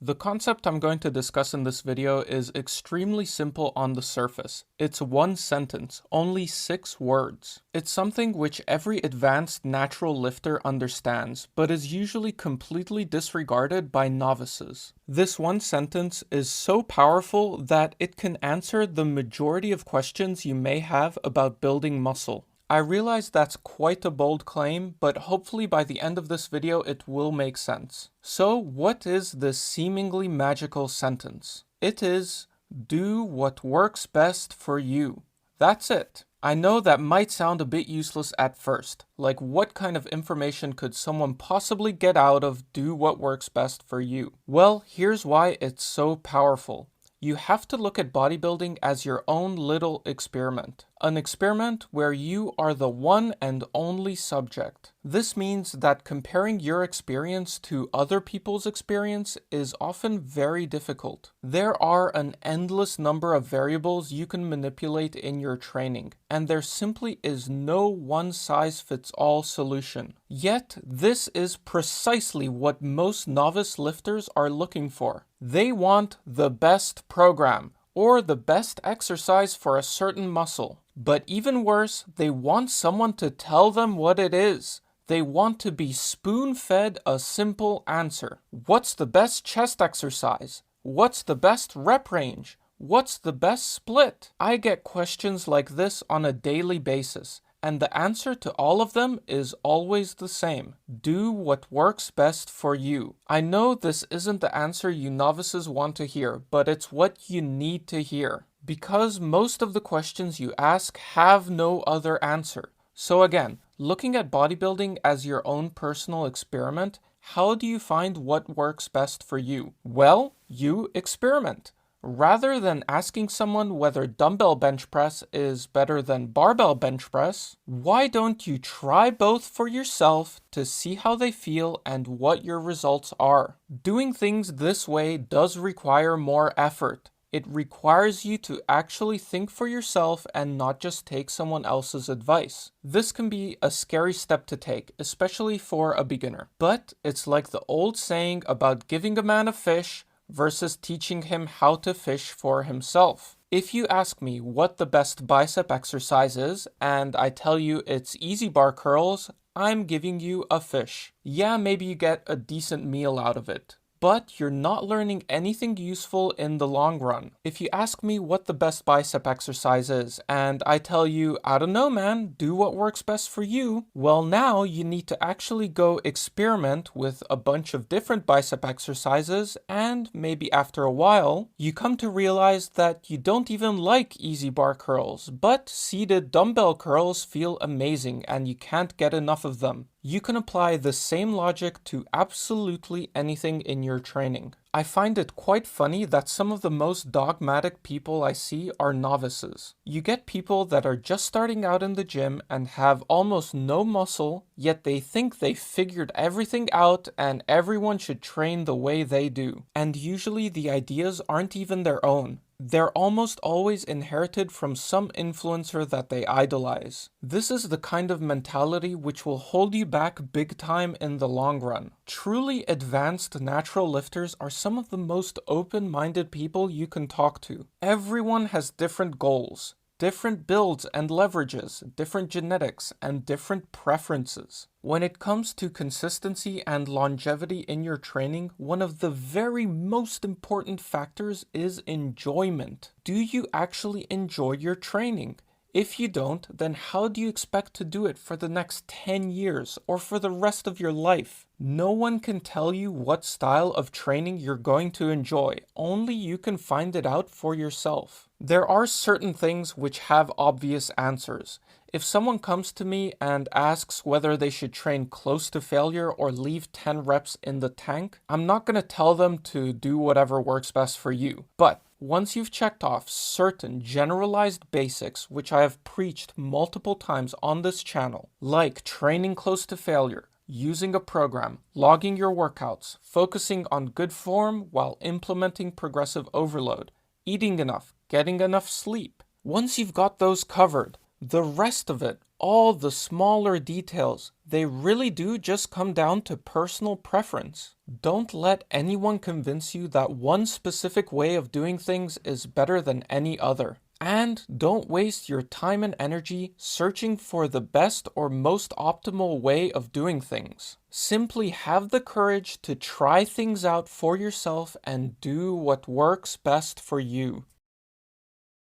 The concept I'm going to discuss in this video is extremely simple on the surface. It's one sentence, only 6 words. It's something which every advanced natural lifter understands, but is usually completely disregarded by novices. This one sentence is so powerful that it can answer the majority of questions you may have about building muscle. I realize that's quite a bold claim, but hopefully by the end of this video it will make sense. So what is this seemingly magical sentence? It is, do what works best for you. That's it. I know that might sound a bit useless at first, like what kind of information could someone possibly get out of do what works best for you? Well, here's why it's so powerful. You have to look at bodybuilding as your own little experiment. An experiment where you are the one and only subject. This means that comparing your experience to other people's experience is often very difficult. There are an endless number of variables you can manipulate in your training, and there simply is no one-size-fits-all solution. Yet, this is precisely what most novice lifters are looking for. They want the best program, or the best exercise for a certain muscle. But even worse, they want someone to tell them what it is. They want to be spoon-fed a simple answer. What's the best chest exercise? What's the best rep range? What's the best split? I get questions like this on a daily basis, and the answer to all of them is always the same. Do what works best for you. I know this isn't the answer you novices want to hear, but it's what you need to hear. Because most of the questions you ask have no other answer. So again, looking at bodybuilding as your own personal experiment, how do you find what works best for you? Well, you experiment. Rather than asking someone whether dumbbell bench press is better than barbell bench press, why don't you try both for yourself to see how they feel and what your results are? Doing things this way does require more effort. It requires you to actually think for yourself and not just take someone else's advice. This can be a scary step to take, especially for a beginner. But it's like the old saying about giving a man a fish versus teaching him how to fish for himself. If you ask me what the best bicep exercise is, and I tell you it's easy bar curls, I'm giving you a fish. Yeah, maybe you get a decent meal out of it, but you're not learning anything useful in the long run. If you ask me what the best bicep exercise is, and I tell you, I don't know man, do what works best for you, well now you need to actually go experiment with a bunch of different bicep exercises, and maybe after a while, you come to realize that you don't even like easy bar curls, but seated dumbbell curls feel amazing and you can't get enough of them. You can apply the same logic to absolutely anything in your training. I find it quite funny that some of the most dogmatic people I see are novices. You get people that are just starting out in the gym and have almost no muscle, yet they think they figured everything out and everyone should train the way they do. And usually the ideas aren't even their own. They're almost always inherited from some influencer that they idolize. This is the kind of mentality which will hold you back big time in the long run. Truly advanced natural lifters are some of the most open-minded people you can talk to. Everyone has different goals, different builds and leverages, different genetics, and different preferences. When it comes to consistency and longevity in your training, one of the very most important factors is enjoyment. Do you actually enjoy your training? If you don't, then how do you expect to do it for the next 10 years or for the rest of your life? No one can tell you what style of training you're going to enjoy. Only you can find it out for yourself. There are certain things which have obvious answers. If someone comes to me and asks whether they should train close to failure or leave 10 reps in the tank, I'm not going to tell them to do whatever works best for you. But once you've checked off certain generalized basics, which I have preached multiple times on this channel, like training close to failure, using a program, logging your workouts, focusing on good form while implementing progressive overload, eating enough, getting enough sleep. Once you've got those covered, The rest of it, all the smaller details, they really do just come down to personal preference. Don't let anyone convince you that one specific way of doing things is better than any other. And don't waste your time and energy searching for the best or most optimal way of doing things. Simply have the courage to try things out for yourself and do what works best for you.